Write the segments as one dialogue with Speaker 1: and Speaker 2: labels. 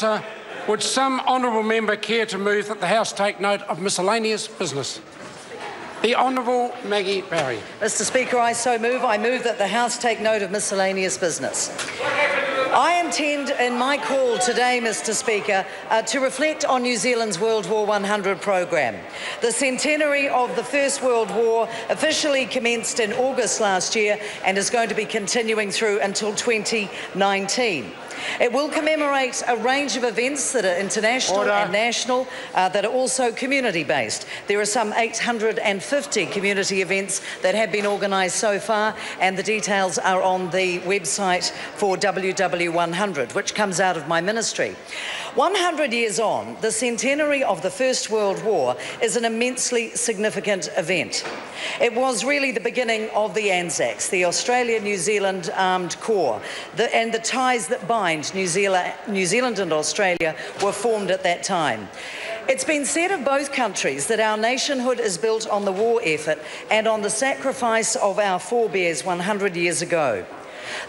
Speaker 1: answer, would some honourable member care to move that the House take note of miscellaneous business? The Honourable Maggie Barry.
Speaker 2: Mr Speaker, I so move. I move that the House take note of miscellaneous business. I intend in my call today, Mr Speaker, to reflect on New Zealand's World War 100 programme. The centenary of the First World War officially commenced in August last year and is going to be continuing through until 2019. It will commemorate a range of events that are international and national, that are also community-based. There are some 850 community events that have been organised so far, and the details are on the website for WW100, which comes out of my ministry. 100 years on, the centenary of the First World War is an immensely significant event. It was really the beginning of the Anzacs, the Australia-New Zealand Armed Corps, and the ties that bind New Zealand and Australia were formed at that time. It's been said of both countries that our nationhood is built on the war effort and on the sacrifice of our forebears 100 years ago.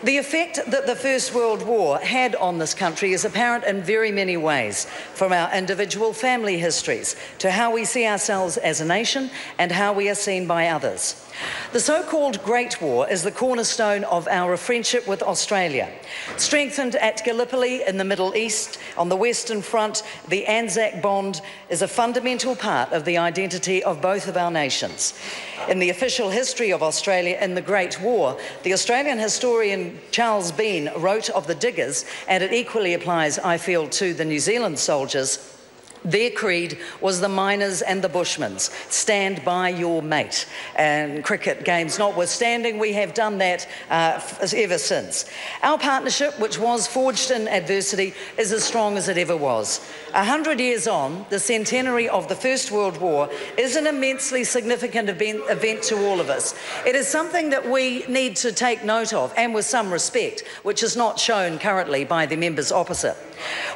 Speaker 2: The effect that the First World War had on this country is apparent in very many ways, from our individual family histories to how we see ourselves as a nation and how we are seen by others. The so-called Great War is the cornerstone of our friendship with Australia. Strengthened at Gallipoli in the Middle East, on the Western Front, the Anzac bond is a fundamental part of the identity of both of our nations. In the official history of Australia in the Great War, the Australian historian Charles Bean wrote of the diggers, and it equally applies, I feel, to the New Zealand soldiers. Their creed was the miners and the bushmen's. Stand by your mate. And cricket games notwithstanding, we have done that ever since. Our partnership, which was forged in adversity, is as strong as it ever was. 100 years on, the centenary of the First World War is an immensely significant event to all of us. It is something that we need to take note of, and with some respect, which is not shown currently by the members opposite.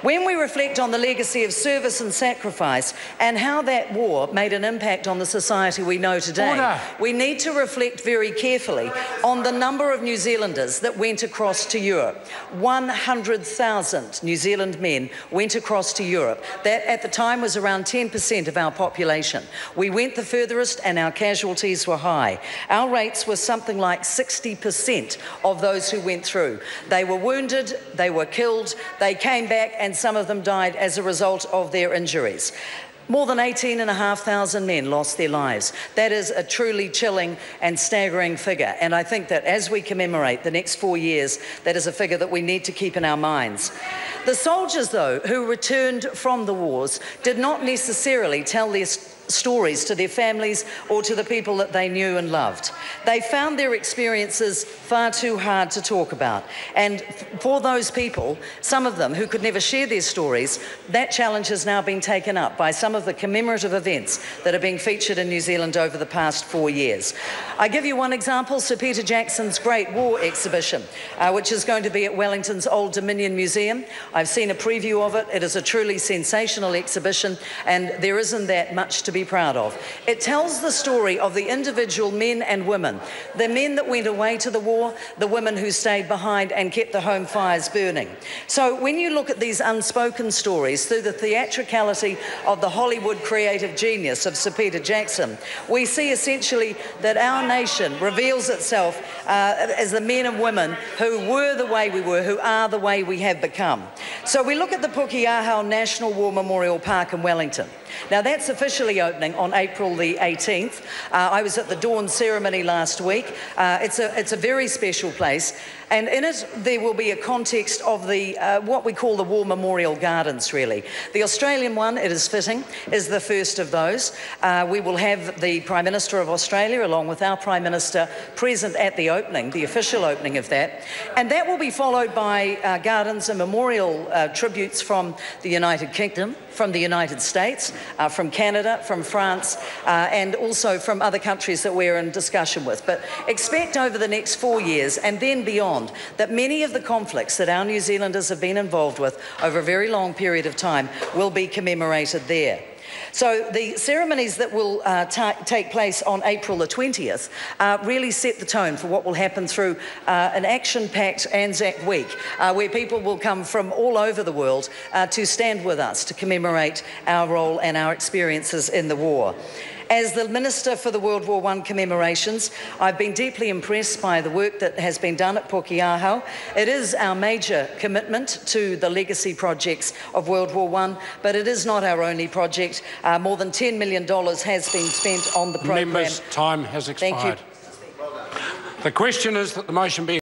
Speaker 2: When we reflect on the legacy of service and sacrifice and how that war made an impact on the society we know today, we need to reflect very carefully on the number of New Zealanders that went across to Europe. 100,000 New Zealand men went across to Europe. That at the time was around 10% of our population. We went the furthest and our casualties were high. Our rates were something like 60% of those who went through. They were wounded, they were killed, they came back, and some of them died as a result of their injuries. More than 18,500 men lost their lives. That is a truly chilling and staggering figure, and I think that as we commemorate the next 4 years, that is a figure that we need to keep in our minds. The soldiers, though, who returned from the wars did not necessarily tell their stories to their families or to the people that they knew and loved. They found their experiences far too hard to talk about. And for those people, some of them who could never share their stories, that challenge has now been taken up by some of the commemorative events that are being featured in New Zealand over the past 4 years. I give you one example, Sir Peter Jackson's Great War exhibition, which is going to be at Wellington's Old Dominion Museum. I've seen a preview of it. It is a truly sensational exhibition, and there isn't that much to be proud of. It tells the story of the individual men and women, the men that went away to the war, the women who stayed behind and kept the home fires burning. So when you look at these unspoken stories through the theatricality of the Hollywood creative genius of Sir Peter Jackson, we see essentially that our nation reveals itself as the men and women who were the way we were, who are the way we have become. So we look at the Pukeahau National War Memorial Park in Wellington. Now that's officially opening on April the 18th. I was at the dawn ceremony last week. It's a very special place, and in it there will be a context of the what we call the War Memorial Gardens, really. The Australian one, it is fitting, is the first of those. We will have the Prime Minister of Australia along with our Prime Minister present at the opening, the official opening of that, and that will be followed by gardens and memorial tributes from the United Kingdom, from the United States, from Canada, from France, and also from other countries that we're in discussion with. But expect over the next 4 years and then beyond that many of the conflicts that our New Zealanders have been involved with over a very long period of time will be commemorated there. So the ceremonies that will take place on April the 20th really set the tone for what will happen through an action-packed Anzac Week, where people will come from all over the world to stand with us to commemorate our role and our experiences in the war. As the Minister for the World War I commemorations, I've been deeply impressed by the work that has been done at Pukeahau. It is our major commitment to the legacy projects of World War I, but it is not our only project. More than $10 million has been spent on the programme.
Speaker 1: Members, time has expired.
Speaker 2: Thank you.
Speaker 1: The question is that the motion be